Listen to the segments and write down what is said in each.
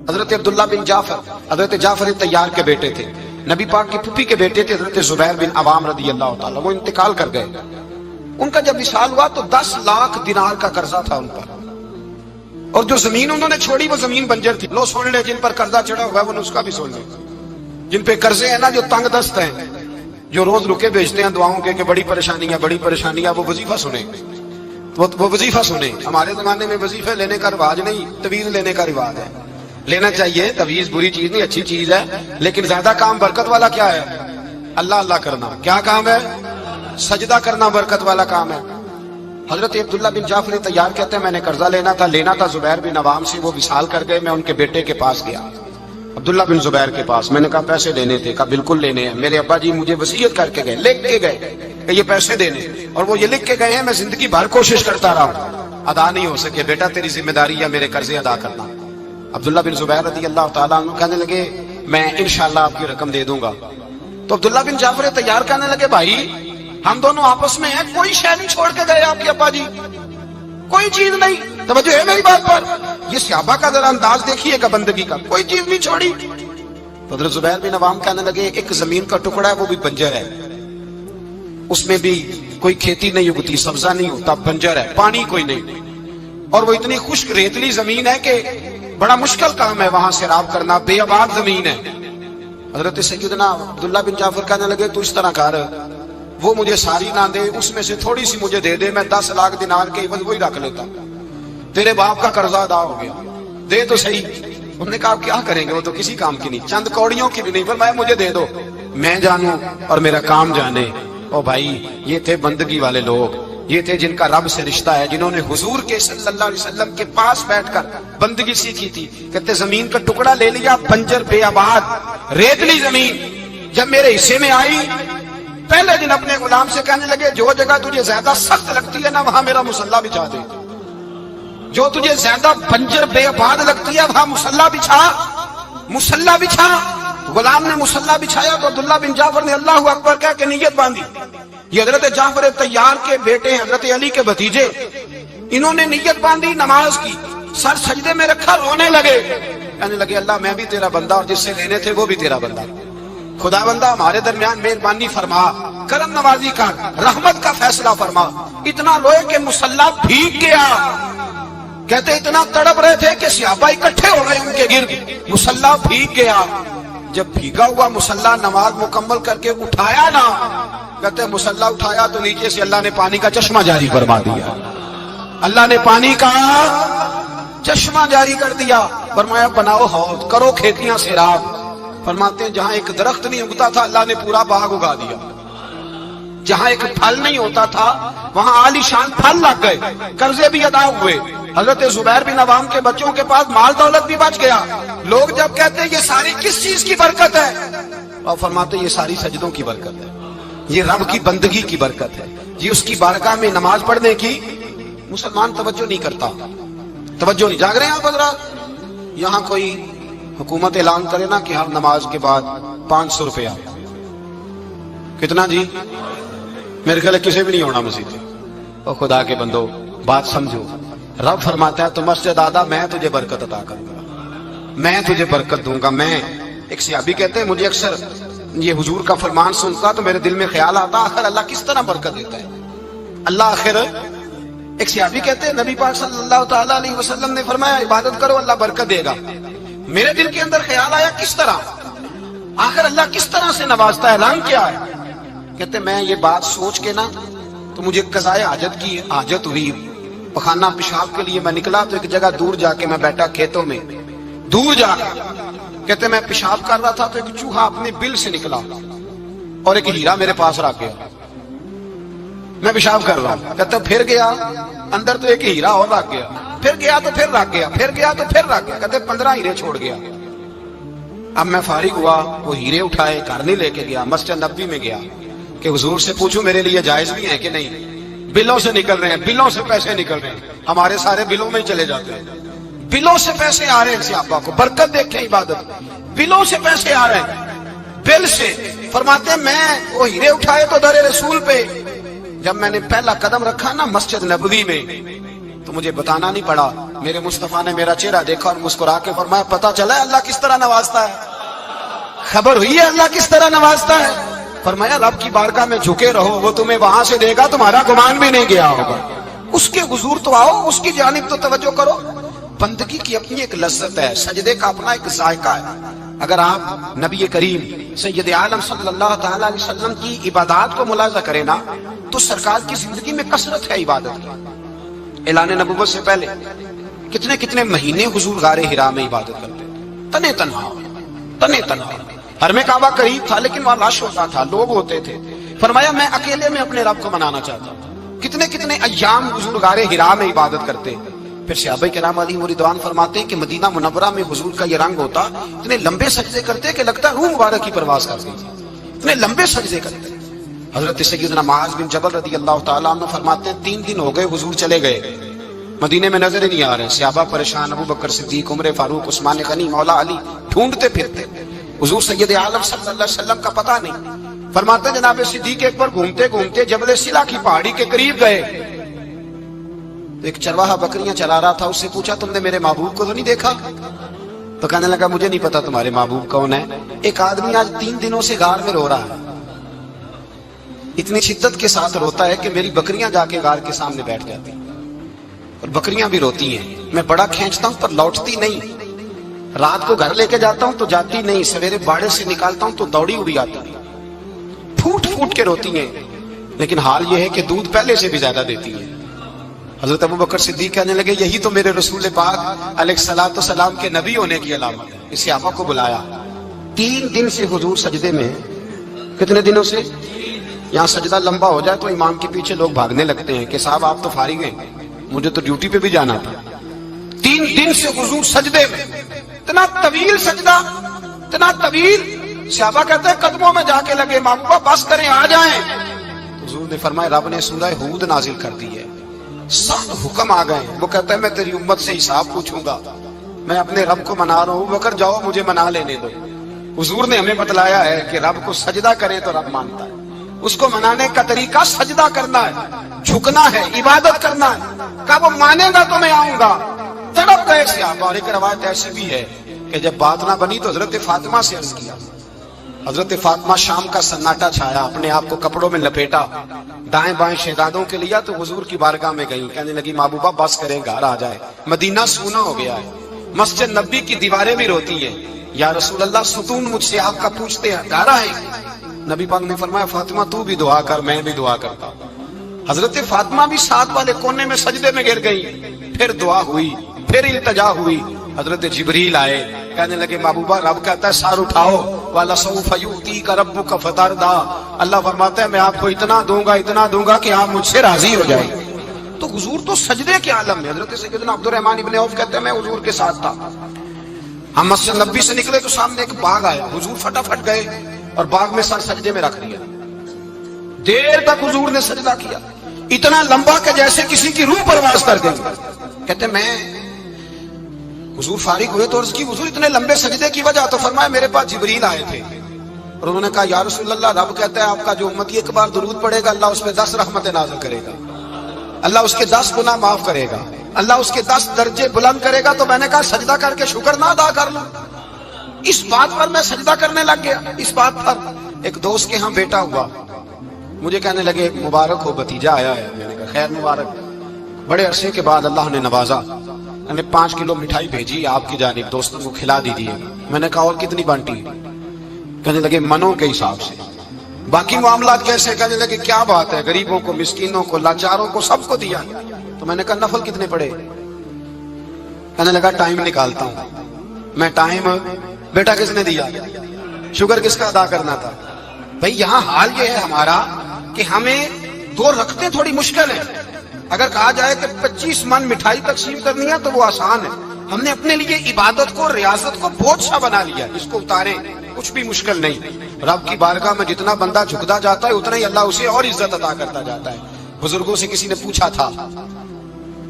حضرت عبداللہ بن جعفر حضرت جعفر طیار کے بیٹے تھے، نبی پاک کی پھوپھی کے بیٹے تھے حضرت زبیر بن عوام رضی اللہ تعالیٰ، وہ انتقال کر گئے۔ ان کا جب وصال ہوا تو 10 لاکھ دینار کا قرضہ تھا ان پر، اور جو زمین انہوں نے چھوڑی وہ زمین بنجر تھی۔ لو سن لے، جن پر قرضہ چڑھا ہوا ہے وہ نسخہ بھی سن لے، جن پہ قرضے ہیں نا، جو تنگ دست ہیں، جو روز رکے بھیجتے ہیں دعاؤں کے کہ بڑی پریشانی ہے بڑی پریشانی ہے، وہ وظیفہ سنیں، وہ وظیفہ سنیں۔ ہمارے زمانے میں وظیفے لینے کا رواج نہیں، تویز لینے کا رواج ہے۔ لینا چاہیے، تویز بری چیز نہیں، اچھی چیز ہے، لیکن زیادہ کام برکت والا کیا ہے؟ اللہ اللہ کرنا۔ کیا کام ہے؟ سجدہ کرنا برکت والا کام ہے۔ حضرت عبداللہ بن جعفر طیار کہتے ہیں میں نے قرضہ لینا تھا زبیر بن عوام سے، وہ وصال کر گئے۔ میں ان کے بیٹے کے پاس گیا، عبداللہ بن زبیر کے پاس۔ میں نے کہا پیسے دینے تھے، کہا بالکل لینے ہیں، میرے ابا جی مجھے وصیت کر کے گئے، لکھ کے گئے کہ یہ پیسے دینے، اور وہ یہ لکھ کے گئے ہیں، میں زندگی بھر کوشش کرتا رہا ہوں، ادا نہیں ہو سکے، بیٹا تیری ذمہ داری ہے میرے قرضے ادا کرنا۔ عبداللہ بن زبیر رضی اللہ تعالیٰ عنہ کہنے لگے میں انشاءاللہ آپ کی رقم دے دوں گا۔ تو عبداللہ بن جعفر طیار کہنے لگے بھائی ہم دونوں آپس میں ہیں، کوئی شے نہیں چھوڑ کے گئے آپ کے ابا جی، کوئی چیز نہیں۔ توجہ ہے میری بات پر؟ یہ صحابہ کا ذرا انداز دیکھیے گا بندگی کا، کوئی چیز نہیں چھوڑی۔ تو حضرت زبیر بن عوام کہنے لگے ایک زمین کا ٹکڑا ہے وہ بھی بنجر ہے، اس میں بھی کوئی کھیتی نہیں اگتی، سبزہ نہیں ہوتا، بنجر ہے، پانی کوئی نہیں، اور وہ اتنی خشک ریتلی زمین ہے کہ بڑا مشکل کام ہے وہاں سیراب کرنا، بے آباد زمین ہے۔ حضرت سیدنا عبداللہ بن جعفر کہنے لگے تو اس طرح کر، وہ مجھے ساری نہ دے، اس میں سے تھوڑی سی مجھے دے دے، میں 10 لاکھ دینار کے عوض وہی رکھ لیتا، تیرے باپ کا قرضہ ادا ہو گیا، دے تو صحیح۔ انہوں نے کہا کیا کریں گے، وہ تو کسی کام کی نہیں، چند کوڑیوں کی بھی نہیں، فرمایا مجھے دے دو، میں جانوں اور میرا کام جانے۔ او بھائی یہ تھے بندگی والے لوگ، یہ تھے جن کا رب سے رشتہ ہے، جنہوں نے حضور کے صلی اللہ علیہ وسلم کے پاس بیٹھ کر بندگی سیکھی تھی۔ کہتے زمین کا ٹکڑا لے لیا، بنجر بے آباد ریتلی زمین، جب میرے حصے میں آئی پہلے دن اپنے غلام سے کہنے لگے جو جگہ تجھے زیادہ سخت لگتی ہے نا وہاں میرا مصلی بچھا دے، جو تجھے زیادہ بنجر بے آباد لگتی ہے وہاں مصلی بچھا، مصلی بچھا۔ غلام نے مصلی بچھایا تو عبداللہ بن جعفر نے اللہ اکبر کہہ کے نیت باندھی۔ یہ حضرت جعفر طیار کے بیٹے ہیں، حضرت علی کے بھتیجے، انہوں نے نیت باندھی، نماز کی، سر سجدے میں رکھا، رونے لگے، کہنے لگے اللہ میں بھی تیرا بندہ اور جس سے لینے تھے وہ بھی تیرا بندہ، خدا بندہ ہمارے درمیان مہربانی فرما، کرم نوازی کا، رحمت کا فیصلہ فرما۔ اتنا لوہے کہ مصلی بھیگ گیا، کہتے اتنا تڑپ رہے تھے کہ صحابہ اکٹھے ہو گئے ان کے گرد، مصلی بھیگ گیا۔ جب بھیگا ہوا مصلی نماز مکمل کر کے اٹھایا نا، کہتے مصلی اٹھایا تو نیچے سے اللہ نے پانی کا چشمہ جاری فرما دیا، اللہ نے پانی کا چشمہ جاری کر دیا، فرمایا بناؤ حوض، کرو کھیتیاں سیراب۔ فرماتے ہیں جہاں ایک درخت نہیں اگتا تھا اللہ نے پورا باغ اگا دیا، جہاں ایک پھل نہیں ہوتا تھا وہاں عالی شان پھل لگ گئے، قرضے بھی ادا ہوئے۔ حضرت زبیر بن عوام کے بچوں کے پاس مال دولت بھی بچ گیا۔ لوگ جب کہتے ہیں یہ ساری کس چیز کی برکت ہے، اور فرماتے ہیں یہ ساری سجدوں کی برکت ہے، یہ رب کی بندگی کی برکت ہے، یہ اس کی بارگاہ میں نماز پڑھنے کی۔ مسلمان توجہ نہیں کرتا، توجہ نہیں۔ جاگ رہے ہیں آپ حضرات؟ یہاں کوئی حکومت اعلان کرے نا کہ ہر نماز کے بعد 500 روپیہ، کتنا جی؟ میرے خیال کسی بھی نہیں ہونا مسجد۔ اور خدا کے بندو بات سمجھو، رب فرماتا ہے تو مسجد آدھا میں تجھے برکت عطا کروں گا، میں تجھے برکت دوں گا۔ میں ایک صحابی کہتے ہیں مجھے اکثر یہ حضور کا فرمان سنتا تو میرے دل میں خیال آتا آخر اللہ کس طرح برکت دیتا ہے اللہ آخر۔ ایک صحابی کہتے ہیں نبی پاک صلی اللہ تعالیٰ علیہ وسلم نے فرمایا عبادت کرو اللہ برکت دے گا۔ میرے دل کے اندر خیال آیا کس طرح، آخر اللہ کس طرح سے نوازتا ہے، اعلان کیا ہے؟ کہتے میں یہ بات سوچ کے نا تو مجھے قضائے حاجت کی حاجت ہوئی، پخانہ پیشاب کے لیے میں نکلا تو ایک جگہ دور جا کے میں بیٹھا کھیتوں میں، دور جا کے کہتے میں پیشاب کر رہا تھا تو ایک چوہا اپنے بل سے نکلا اور ایک ہیرا میرے پاس رکھ گیا، میں پیشاب کر رہا ہوں، کہتے پھر گیا اندر تو ایک ہیرا اور رکھ گیا، پھر گیا تو پھر رکھ گیا، پھر گیا تو پھر رکھ گیا، کہتے 15 ہیرے چھوڑ گیا۔ اب میں فارغ ہوا، وہ ہیرے اٹھائے گھر نہیں لے کے گیا، مسجد نبوی میں گیا کہ حضور سے پوچھوں میرے لیے جائز بھی ہے کہ نہیں، بلوں سے نکل رہے ہیں، بلوں سے پیسے نکل رہے ہیں، ہمارے سارے بلوں میں چلے جاتے ہیں، بلوں سے پیسے آ رہے ہیں، صحابہ کو برکت دیکھیں عبادت، بلوں سے پیسے آ رہے ہیں، بل سے۔ فرماتے ہیں میں وہ ہیرے اٹھائے تو در رسول پہ، جب میں نے پہلا قدم رکھا نا مسجد نبوی میں تو مجھے بتانا نہیں پڑا، میرے مصطفیٰ نے میرا چہرہ دیکھا اور مسکرا کے فرمایا پتہ چلا ہے اللہ کس طرح نوازتا ہے، خبر ہوئی ہے اللہ کس طرح نوازتا ہے؟ فرمایا رب کی بارگاہ میں جھکے رہو، وہ تمہیں وہاں سے دے گا تمہارا گمان بھی نہیں گیا ہوگا۔ اس کے حضور تو آؤ، اس کی جانب تو توجہ کرو۔ بندگی کی اپنی ایک لذت ہے، سجدے کا اپنا ایک ذائقہ ہے۔ اگر آپ نبی کریم سید عالم صلی اللہ تعالی علیہ وسلم کی عبادات کو ملاحظہ کریں نا تو سرکار کی زندگی میں کثرت ہے عبادت کی۔ اعلان نبوت سے پہلے کتنے کتنے مہینے حضور غار حرا میں عبادت کرتے تھے، تنے تنہا۔ حرم کعبہ قریب تھا لیکن وہاں رش ہوتا تھا، لوگ ہوتے تھے۔ فرمایا میں اکیلے میں اپنے رب کو منانا چاہتا ہوں۔ کتنے کتنے ایام حضور غار حرا میں عبادت کرتے۔ پھر صحابہ کرام علیہم رضوان فرماتے ہیں کہ مدینہ منورہ میں حضور کا یہ رنگ ہوتا، اتنے لمبے سجدے کرتے کہ لگتا روح مبارک کی پرواز کر گئی، اتنے لمبے سجدے کرتے۔ حضرت سیدنا معاذ بن جبل رضی اللہ تعالیٰ عنہ فرماتے ہیں 3 دن ہو گئے حضور چلے گئے، مدینے میں نظر ہی نہیں آ رہے۔ صحابہ پریشان، ابو بکر صدیق، عمر فاروق، عثمان غنی، مولا علی ڈھونڈتے پھرتے، حضور سید عالم صلی اللہ علیہ وسلم کا پتہ نہیں۔ فرماتے ہیں جناب صدیق ایک بار گھومتے گھومتے جبل سلا کی پہاڑی کے قریب گئے تو ایک چرواہا بکریاں چلا رہا تھا، اس سے پوچھا تم نے میرے محبوب کو تو نہیں دیکھا؟ تو کہنے لگا مجھے نہیں پتا تمہارے محبوب کون ہے۔ ایک آدمی آج 3 دنوں سے غار میں رو رہا ہے، اتنی شدت کے ساتھ روتا ہے کہ میری بکریاں جا کے غار کے سامنے بیٹھ جاتی اور بکریاں بھی روتی ہیں، میں بڑا کھینچتا ہوں پر لوٹتی نہیں، رات کو گھر لے کے جاتا ہوں تو جاتی نہیں، سویرے باڑے سے نکالتا ہوں تو دوڑی ہوئی آتی ہے، پھوٹ پھوٹ کے روتی ہیں، لیکن حال یہ ہے کہ دودھ پہلے سے بھی زیادہ دیتی ہیں۔ حضرت ابو بکر صدیق کہنے لگے یہی تو میرے رسول پاک علیہ الصلوۃ والسلام کے نبی ہونے کی علامت ہے۔ اس صحابہ کو بلایا، 3 دن سے حضور سجدے میں۔ کتنے دنوں سے؟ یہاں سجدہ لمبا ہو جائے تو امام کے پیچھے لوگ بھاگنے لگتے ہیں کہ صاحب آپ تو فارغ ہیں، مجھے تو ڈیوٹی پہ بھی جانا تھا۔ 3 دن سے حضور سجدے میں، اتنا طویل سجدہ، اتنا طویل۔ صحابہ کہتے ہیں قدموں میں جا کے لگے، محبوبہ بس کریں آ جائیں۔ حضور نے فرمایا رب نے سورہ ہود نازل کر دی ہے، سخت حکم آ گئے۔ وہ کہتا ہے میں تیری امت سے حساب پوچھوں گا، میں اپنے رب کو منا رہا ہوں، بکر جاؤ مجھے منا لینے دو۔ حضور نے ہمیں بتلایا ہے کہ رب کو سجدہ کریں تو رب مانتا ہے، اس کو منانے کا طریقہ سجدہ کرنا ہے، جھکنا ہے، عبادت کرنا ہے۔ کہا وہ مانے گا تو میں آؤں گا، تڑپ گئے صحابہ۔ اور ایک روایت ایسی بھی ہے کہ جب بات نہ بنی تو حضرت فاطمہ سے عرض کیا۔ حضرت فاطمہ شام کا سناٹا چھایا، اپنے آپ کو کپڑوں میں لپیٹا، دائیں بائیں شہزادوں کے لیا تو حضور کی بارگاہ میں گئی، کہنے لگی محبوبہ بس کریں گھر آ جائے، مدینہ سونا ہو گیا ہے، مسجد نبی کی دیواریں بھی روتی ہیں، یا رسول اللہ ستون مجھ سے آپ کا پوچھتے ہیں گھر آئے۔ نبی پاک نے فرمایا فاطمہ تو بھی دعا کر، میں بھی دعا کرتا ہوں۔ حضرت فاطمہ بھی ساتھ والے کونے میں سجدے میں گر گئی، پھر دعا ہوئی، پھر التجا ہوئی۔ حضرت جبریل آئے، کہنے لگے محبوبہ رب کہتا ہے سار اٹھاؤ، وَلَسَوْفَ يُؤْتِيكَ رَبُّكَ فَتَرْضَىٰ، اللہ فرماتا ہے میں آپ کو اتنا دوں گا کہ آپ مجھ سے راضی ہو جائیں۔ تو حضور تو سجدے کے عالم میں۔ حضرت سیدنا عبد الرحمن ابن عوف کہتے ہیں میں حضور کے ساتھ تھا، ہم مسجد نبی سے نکلے تو سامنے ایک باغ آیا، حضور فٹافٹ گئے اور باغ میں سر سجدے میں رکھ دیا، دیر تک حضور نے سجدہ کیا، اتنا لمبا کہ جیسے کسی کی روح پرواز کر گئی۔ کہتے میں حضور فارغ ہوئے تو عرض کی حضور اتنے لمبے سجدے کی وجہ؟ تو فرمایا میرے پاس جبریل آئے تھے اور انہوں نے کہا یا رسول اللہ رب کہتا ہے آپ کا جو امتی ایک بار درود پڑے گا اللہ اس پہ 10 رحمتیں نازل کرے گا، اللہ اس کے 10 گناہ معاف کرے گا، اللہ اس کے 10 درجے بلند کرے گا۔ تو میں نے کہا سجدہ کر کے شکر نہ ادا کر لوں؟ اس بات پر میں سجدہ کرنے لگ گیا۔ اس بات پر ایک دوست کے ہاں بیٹا ہوا، مجھے کہنے لگے مبارک ہو بھتیجا آیا ہے۔ میں نے کہا خیر مبارک۔ بڑے عرصے کے بعد اللہ نے نوازا، میں نے 5 کلو مٹھائی بھیجی آپ کی جانب، دوستوں کو کھلا دیجیے۔ میں نے کہا اور کتنی بانٹی؟ کہنے لگے منوں کے حساب سے۔ باقی معاملات کیسے؟ کہنے لگے کیا بات ہے، غریبوں کو، مسکینوں کو، لاچاروں کو، سب کو دیا۔ تو میں نے کہا نفل کتنے پڑے؟ کہنے لگا ٹائم نکالتا ہوں میں۔ ٹائم بیٹا کس نے دیا؟ شکر کس کا ادا کرنا تھا؟ بھئی یہاں حال یہ ہے ہمارا کہ ہمیں 2 رکھتے تھوڑی مشکل ہے۔ اگر کہا جائے کہ 25 من مٹھائی تقسیم کرنی ہے تو وہ آسان ہے، ہم نے اپنے لیے عبادت کو، ریاضت کو بہت سا بنا لیا، اس کو اتارے کچھ بھی مشکل نہیں۔ رب کی بارگاہ میں جتنا بندہ جھکتا جاتا ہے اتنا ہی اللہ اسے اور عزت عطا کرتا جاتا ہے۔ بزرگوں سے کسی نے پوچھا تھا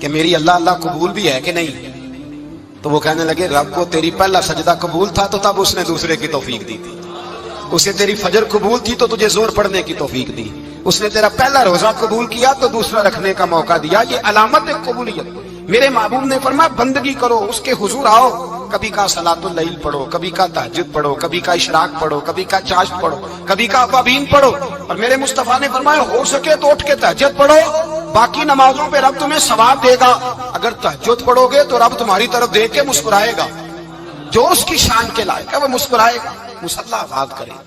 کہ میری اللہ قبول بھی ہے کہ نہیں؟ تو وہ کہنے لگے رب کو تیری پہلا سجدہ قبول تھا تو تب اس نے دوسرے کی توفیق دی تھی، اسے تیری فجر قبول تھی تو تجھے زور پڑھنے کی توفیق دی، اس نے تیرا پہلا روزہ قبول کیا تو دوسرا رکھنے کا موقع دیا۔ یہ علامت ہے قبولیت۔ میرے محبوب نے فرمایا بندگی کرو، اس کے حضور آؤ، کبھی کا صلاۃ اللیل پڑھو، کبھی کا تہجد پڑھو، کبھی کا اشراق پڑھو، کبھی کا چاشت پڑھو، کبھی کا اوابین پڑھو۔ اور میرے مصطفیٰ نے فرمایا ہو سکے تو اٹھ کے تہجد پڑھو، باقی نمازوں پہ رب تمہیں ثواب دے گا۔ اگر تہجد پڑھو گے تو رب تمہاری طرف دیکھ کے مسکرائے گا، جو اس کی شان کے لائق ہے وہ مسکرائے گا۔ مصلی آباد کرے،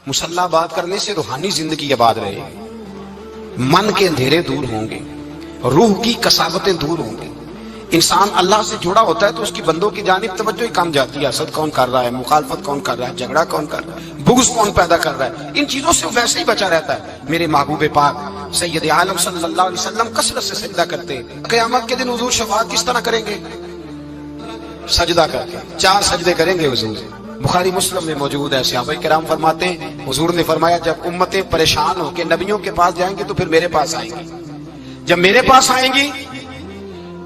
مصلی آباد کرنے سے روحانی زندگی آباد رہے گی، من کے اندھیرے دور ہوں گے، روح کی کساوتیں دور ہوں گی۔ انسان اللہ سے جڑا ہوتا ہے تو اس کی بندوں کی جانب توجہ ہی کم جاتی ہے، حسد کون کر رہا ہے، مخالفت کون کر رہا ہے، جھگڑا کون کر رہا ہے، بغض کون پیدا کر رہا ہے، ان چیزوں سے ویسے ہی بچا رہتا ہے۔ میرے محبوب پاک سید عالم صلی اللہ علیہ وسلم کثرت سے سجدہ کرتے ہیں۔ قیامت کے دن حضور شفاعت کس طرح کریں گے؟ سجدہ کر کے 4 سجدے کریں گے حضور۔ بخاری مسلم میں موجود ہے، صحابہ کرام فرماتے ہیں حضور نے فرمایا جب امتیں پریشان ہو کے نبیوں کے پاس جائیں گی تو پھر میرے پاس آئیں گی، جب میرے پاس آئیں گی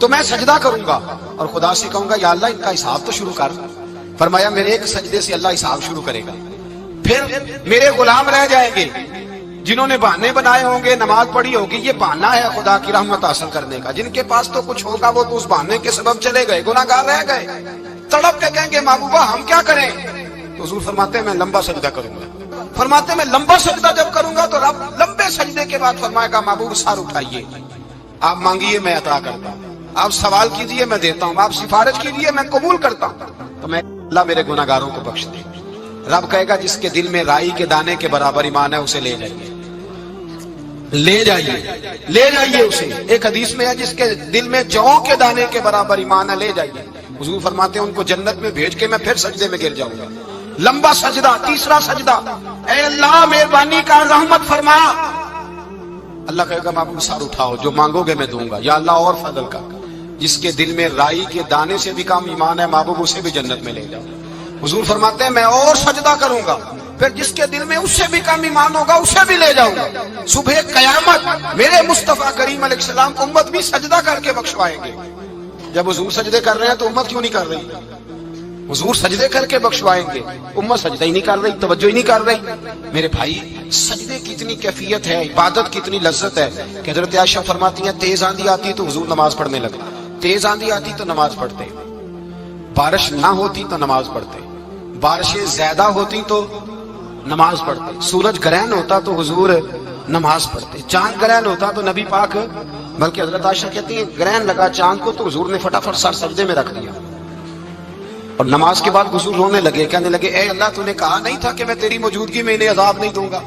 تو میں سجدہ کروں گا اور خدا سے کہوں گا یا اللہ ان کا حساب تو شروع کر۔ فرمایا میرے ایک سجدے سے اللہ حساب شروع کرے گا، پھر میرے غلام رہ جائیں گے جنہوں نے بہانے بنائے ہوں گے، نماز پڑھی ہوگی، یہ بہانہ ہے خدا کی رحمت حاصل کرنے کا، جن کے پاس تو کچھ ہوگا وہ تو اس بہانے کے سبب چلے گئے، گناہگار رہ گئے، تڑپ کے کہیں گے محبوبہ ہم کیا کریں؟ تو حضور فرماتے ہیں میں لمبا سجدہ کروں گا۔ فرماتے ہیں میں لمبا سجدہ جب کروں گا تو رب لمبے سجدے کے بعد فرمائے گا محبوب سر اٹھائیے، آپ مانگیے میں عطا کرتا ہوں، آپ سوال کیجئے میں دیتا ہوں، آپ سفارش کیجئے میں قبول کرتا ہوں۔ تو میں اللہ میرے گناہگاروں کو بخش دے۔ رب کہے گا جس کے دل میں رائی کے دانے کے برابر ایمان ہے اسے لے جائیے، لے جائیے، لے جائیے اسے۔ ایک حدیث میں ہے جس کے دل میں جو کے دانے کے برابر ایمان ہے لے جائیے۔ حضور فرماتے ہیں ان کو جنت میں بھیج کے میں پھر سجدے میں گر جاؤں گا۔ لمبا سجدہ، تیسرا سجدہ، اے اللہ مہربانی کا رحمت فرما۔ اللہ کہے گا محبوب سر اٹھاؤ، جو مانگو گے میں دوں گا، یا اللہ اور فضل کا۔ جس کے دل میں رائی کے دانے سے بھی کم ایمان ہے محبوب اسے بھی جنت میں لے جاؤ۔ حضور فرماتے ہیں میں اور سجدہ کروں گا، پھر جس کے دل میں اس سے بھی کم ایمان ہوگا اسے بھی لے جاؤں گا۔ صبح قیامت میرے مصطفیٰ کریم علیہ السلام کو امت بھی سجدہ کر کے بخشوائیں گے۔ جب حضور سجدے کر رہے ہیں تو امت کیوں نہیں کر رہی؟ حضور سجدے کر کے بخشوائیں گے، امت سجدہ ہی نہیں کر رہی، توجہ ہی نہیں کر رہی۔ میرے بھائی سجدے کی اتنی کیفیت ہے، عبادت کی اتنی لذت ہے کہ حضرت عائشہ فرماتی ہیں تیز آندھی آتی تو حضور نماز پڑھنے لگے، تیز آندھی آتی تو نماز پڑھتے، بارش نہ ہوتی تو نماز پڑھتے، بارشیں زیادہ ہوتی تو نماز پڑھتے، سورج گرہن ہوتا تو حضور نماز پڑھتے، چاند گرہن ہوتا تو نبی پاک، بلکہ حضرت عائشہ کہتی ہیں گرہن لگا چاند کو تو حضور نے فٹافٹ سر سجدے میں رکھ دیا، اور نماز کے بعد حضور رونے لگے، کہنے لگے اے اللہ تو نے کہا نہیں تھا کہ میں تیری موجودگی میں انہیں عذاب نہیں دوں گا؟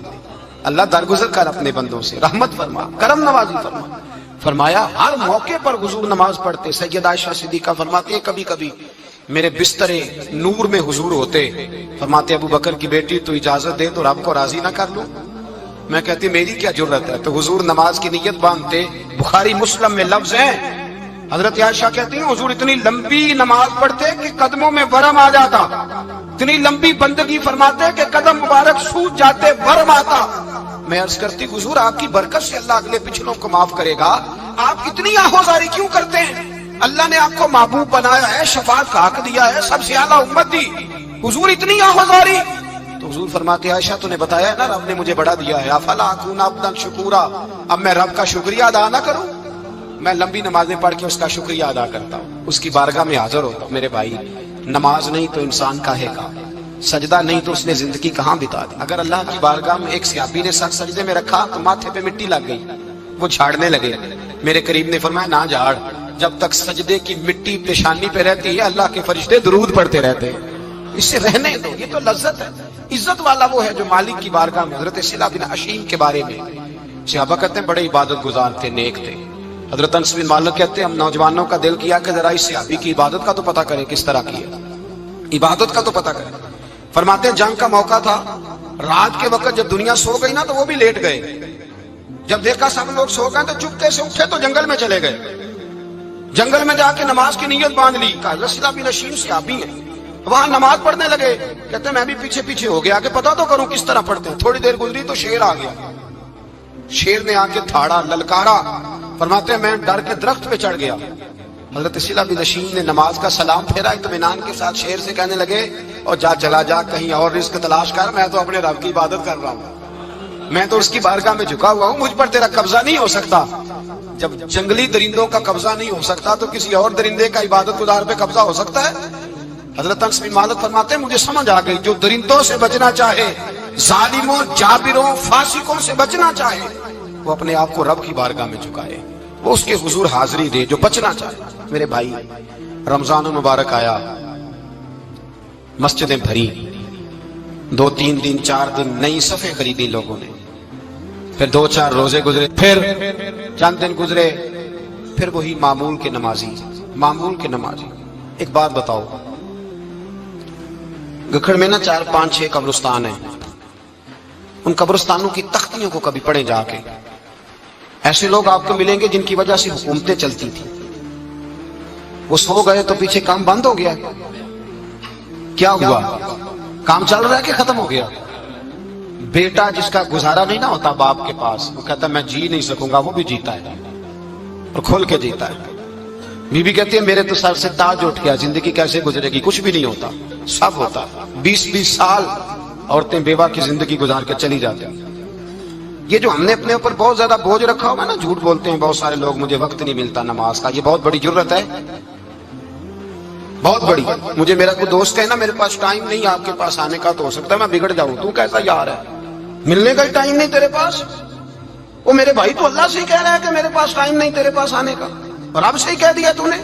اللہ درگزر کر اپنے بندوں سے، رحمت فرما، کرم نوازی فرما۔ فرمایا ہر موقع پر حضور نماز پڑھتے۔ سیدہ عائشہ صدیقہ فرماتی ہیں کبھی کبھی میرے بستر نور میں حضور ہوتے، فرماتے ابو بکر کی بیٹی تو اجازت دے تو رب کو راضی نہ کر لوں؟ میں کہتی میری کیا جرت ہے؟ تو حضور نماز کی نیت باندھتے۔ بخاری مسلم میں لفظ ہیں، حضرت عائشہ کہتی ہیں حضور اتنی لمبی نماز پڑھتے کہ قدموں میں ورم آ جاتا، اتنی لمبی بندگی فرماتے کہ قدم مبارک سوج جاتے، ورم آتا۔ میں عرض کرتی حضور آپ کی برکت سے اللہ اگلے پچھلوں کو معاف کرے گا، آپ اتنی آہوزاری کیوں کرتے ہیں؟ اللہ نے آپ کو محبوب بنایا ہے، شفاعت کا حق دیا ہے، سب سے اعلیٰ امت دی، حضور اتنی آہوزاری؟ تو حضور فرماتے عائشہ تو نے بتایا ہے نا رب نے مجھے بڑا دیا ہے، افلا اکون عبدا شکورا، اب میں رب کا شکریہ ادا نہ کروں؟ میں لمبی نمازیں پڑھ کے اس کا شکریہ ادا کرتا ہوں، اس کی بارگاہ میں حاضر ہوتا ہوں۔ میرے بھائی نماز نہیں تو انسان کاہے کا، سجدہ نہیں تو اس نے زندگی کہاں بتا دی؟ اگر اللہ کی بارگاہ میں ایک صحابی نے سر سجدے میں رکھا تو ماتھے پہ مٹی لگ گئی، وہ جھاڑنے لگے، میرے قریب نے فرمایا نہ جھاڑ، جب تک سجدے کی مٹی پیشانی پہ رہتی ہے اللہ کے فرشتے درود پڑھتے رہتے ہیں، اس سے رہنے دو، یہ تو لذت ہے۔ عزت والا وہ ہے جو مالک کی بارگاہ میں۔ حضرت صلہ بن اشیم کے بارے میں صحابہ کہتے ہیں بڑے عبادت گزار تھے، نیک تھے۔ حضرت انس بن مالک کہتے ہیں ہم نوجوانوں کا دل کیا کہ ذرا اس صحابی کی عبادت کا تو پتہ کریں، کس طرح کی ہے عبادت کا تو پتہ کریں۔ فرماتے ہیں جنگ کا موقع تھا، رات کے وقت جب دنیا سو گئی نا تو وہ بھی لیٹ گئے، جب دیکھا سب لوگ سو گئے تو چپکے سے اٹھے تو جنگل میں چلے گئے، جنگل میں جا کے نماز کی نیت باندھ لی۔ حضرت صلہ بن اشیم صحابی ہیں، وہاں نماز پڑھنے لگے، کہتے ہیں میں بھی پیچھے پیچھے ہو گیا کہ پتہ تو کروں کس طرح پڑھتے ہیں۔ تھوڑی دیر گزری تو شیر آ گیا، شیر نے آ کے تھاڑا، للکارا، فرماتے ہیں میں ڈر کے درخت پہ چڑھ گیا۔ حضرت صلہ بن اشیم نے نماز کا سلام پھیرا، اطمینان کے ساتھ شیر سے کہنے لگے اور جا چلا جا کہیں اور رزق تلاش کر، میں تو اپنے رب کی عبادت کر رہا ہوں۔ میں تو اس کی بارگاہ میں جھکا ہوا ہوں، مجھ پر تیرا قبضہ نہیں ہو سکتا۔ جب جنگلی درندوں کا قبضہ نہیں ہو سکتا تو کسی اور درندے کا عبادت گزار پہ قبضہ ہو سکتا ہے؟ حضرت انس بن مالک فرماتے ہیں مجھے سمجھ آ گئی، جو درندوں سے بچنا چاہے، ظالموں، جابروں، فاسقوں سے بچنا چاہے، وہ اپنے آپ کو رب کی بارگاہ میں جھکائے، وہ اس کے حضور حاضری دے جو بچنا چاہے۔ میرے بھائی، رمضان المبارک آیا، مسجدیں بھری، 2-3 دن 4 دن نئی صفیں خریدی لوگوں نے، پھر 2-4 روزے گزرے، پھر چند دن گزرے، پھر وہی معمول کے نمازی۔ ایک بات بتاؤ، گکھڑ میں نا 4-5-6 قبرستان ہیں، ان قبرستانوں کی تختیوں کو کبھی پڑھیں جا کے، ایسے لوگ آپ کو ملیں گے جن کی وجہ سے حکومتیں چلتی تھیں، وہ سو گئے تو پیچھے کام بند ہو گیا۔ کیا ہوا؟ کام چل رہا ہے کہ ختم ہو گیا؟ بیٹا جس کا گزارا نہیں نہ ہوتا باپ کے پاس، وہ کہتا میں جی نہیں سکوں گا، وہ بھی جیتا ہے اور کھول کے جیتا ہے۔ بی بی کہتی ہے میرے تو سر سے تاج اٹھ گیا، زندگی کیسے گزرے گی؟ کچھ بھی نہیں ہوتا، سب ہوتا۔ 20-20 سال عورتیں بیوہ کی زندگی گزار کے چلی جاتی ہیں۔ یہ جو ہم نے اپنے اوپر بہت زیادہ بوجھ رکھا ہوا ہے نا، جھوٹ بولتے ہیں بہت سارے لوگ، مجھے وقت نہیں ملتا نماز کا، یہ بہت بڑی جرت ہے، بہت بڑی۔ مجھے میرا کوئی دوست کہے نا میرے پاس ٹائم نہیں آپ کے پاس آنے کا، تو ہو سکتا ہے میں بگڑ جاؤں، تو کیسا یار ہے، ملنے کا ٹائم نہیں تیرے پاس؟ وہ میرے بھائی تو اللہ سے ہی کہہ رہا ہے کہ میرے پاس ٹائم نہیں تیرے پاس آنے کا، اور اب سے ہی کہہ دیا تو نے،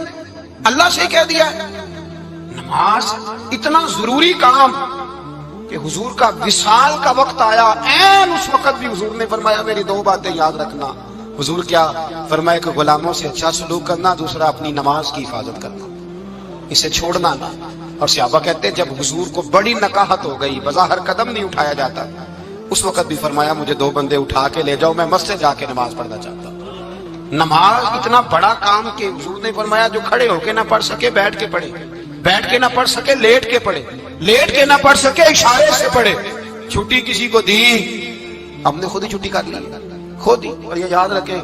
اللہ سے ہی کہہ دیا۔ نماز اتنا ضروری کام کہ حضور کا وصال کا وقت آیا، عین اس وقت بھی حضور نے فرمایا میری 2 باتیں یاد رکھنا۔ حضور کیا فرمایا کہ غلاموں سے اچھا سلوک کرنا، دوسرا اپنی نماز کی حفاظت کرنا، اسے چھوڑنا نہ۔ اور صحابہ کہتے ہیں جب حضور کو بڑی نکاہت ہو گئی، بظاہر قدم نہیں اٹھایا جاتا، اس وقت بھی فرمایا مجھے 2 بندے اٹھا کے لے جاؤ، میں مسجد جا کے نماز پڑھنا چاہتا ہوں۔ نماز اتنا بڑا کام کہ حضور نے فرمایا جو کھڑے ہو کے نہ پڑھ سکے بیٹھ کے پڑھے، بیٹھ کے نہ پڑھ سکے لیٹ کے پڑھے، لیٹ کے نہ پڑھ سکے اشارے سے پڑھے۔ چھٹی کسی کو دی، ہم نے خود ہی چھٹی کر لی، خود ہی۔ اور یہ یاد رکھیں،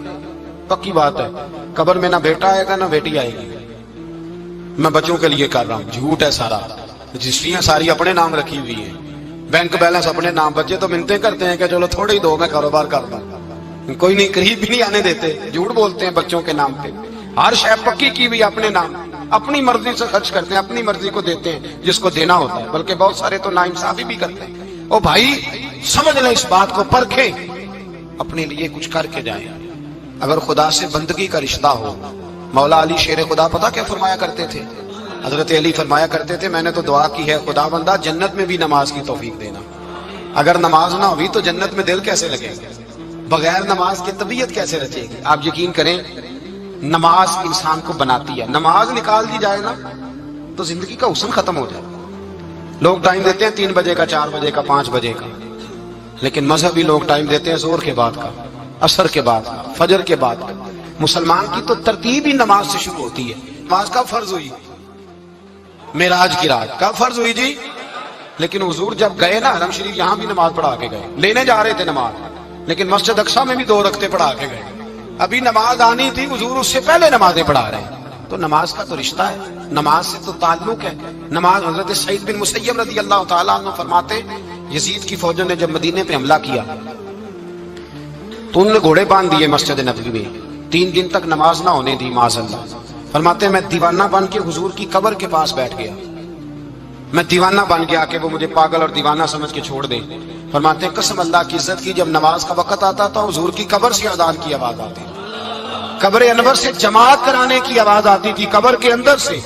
پکی بات ہے، قبر میں نہ بیٹا آئے گا نہ بیٹی آئے گی۔ میں بچوں کے لیے کر رہا ہوں، جھوٹ ہے سارا، رجسٹریاں ساری اپنے نام رکھی ہوئی ہیں، بینک بیلنس اپنے نام، بچے تو منتیں کرتے ہیں کہ چلو تھوڑے ہی دو، میں کاروبار کرتا ہوں، کوئی نہیں، قریب بھی نہیں آنے دیتے، جھوٹ بولتے ہیں بچوں کے نام پہ۔ ہر شے پکی کی ہوئی اپنے نام، اپنی مرضی سے خرچ کرتے ہیں، اپنی مرضی کو دیتے ہیں جس کو دینا ہوتا ہے، بلکہ بہت سارے تو ناانصافی بھی کرتے ہیں۔ او بھائی سمجھ لیں اس بات کو، پرکھیں، اپنے لیے کچھ کر کے جائیں۔ اگر خدا سے بندگی کا رشتہ ہو، مولا علی شیر خدا پتہ کیا فرمایا کرتے تھے؟ حضرت علی فرمایا کرتے تھے میں نے تو دعا کی ہے خدا بندہ جنت میں بھی نماز کی توفیق دینا۔ اگر نماز نہ ہوئی تو جنت میں دل کیسے لگے گا؟ بغیر نماز کی طبیعت کیسے رچے گی؟ آپ یقین کریں نماز انسان کو بناتی ہے، نماز نکال دی جائے نا تو زندگی کا حسن ختم ہو جائے۔ لوگ ٹائم دیتے ہیں 3 بجے کا، 4 بجے کا، 5 بجے کا، لیکن مذہبی لوگ ٹائم دیتے ہیں زور کے بعد کا، عصر کے بعد کا، فجر کے بعد کا۔ مسلمان کی تو ترتیب ہی نماز سے شروع ہوتی ہے۔ نماز کب فرض ہوئی؟ معراج کی رات کب فرض ہوئی جی؟ لیکن حضور جب گئے نا حرم شریف، یہاں بھی نماز پڑھا کے گئے، لینے جا رہے تھے نماز، لیکن مسجد اقصی میں بھی 2 رکعتیں پڑھا کے گئے۔ ابھی نماز آنی تھی، حضور اس سے پہلے نمازیں پڑھا رہے ہیں۔ تو نماز کا تو رشتہ ہے، نماز سے تو تعلق ہے۔ نماز حضرت سعید بن مسیب رضی اللہ تعالیٰ عنہ فرماتے یزید کی فوجوں نے جب مدینے پہ حملہ کیا تو انہوں نے گھوڑے باندھ دیے مسجد نبوی میں، 3 دن تک نماز نہ ہونے دی معاذ اللہ۔ فرماتے میں دیوانہ بن کے حضور کی قبر کے پاس بیٹھ گیا، میں دیوانہ بن گیا کہ وہ مجھے پاگل اور دیوانہ سمجھ کے چھوڑ دے۔ فرماتے ہیں قسم اللہ کی عزت کی، جب نماز کا وقت آتا تو حضور کی قبر سے اذان کی آواز آتی، قبر انور سے جماعت کرانے کی آواز آتی تھی، قبر کے اندر سے۔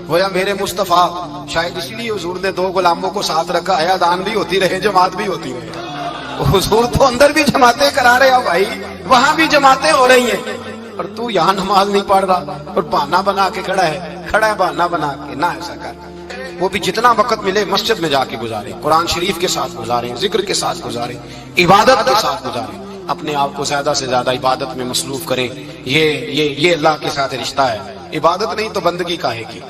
گویا میرے مصطفیٰ، شاید اسی لیے حضور نے 2 غلاموں کو ساتھ رکھا ہے، اذان بھی ہوتی رہے جماعت بھی ہوتی رہے۔ حضور تو اندر بھی جماعتیں کرا رہے ہو بھائی، وہاں بھی جماعتیں ہو رہی ہیں، اور تو یہاں نماز نہیں پڑھ رہا اور بہانہ بنا کے کھڑا ہے بہانہ بنا کے۔ نہ ایسا کر، وہ بھی جتنا وقت ملے مسجد میں جا کے گزارے، قرآن شریف کے ساتھ گزارے، ذکر کے ساتھ گزارے، عبادت کے ساتھ گزارے، اپنے آپ کو زیادہ سے زیادہ عبادت میں مصروف کرے۔ یہ اللہ کے ساتھ رشتہ ہے، عبادت نہیں تو بندگی کاہے کی۔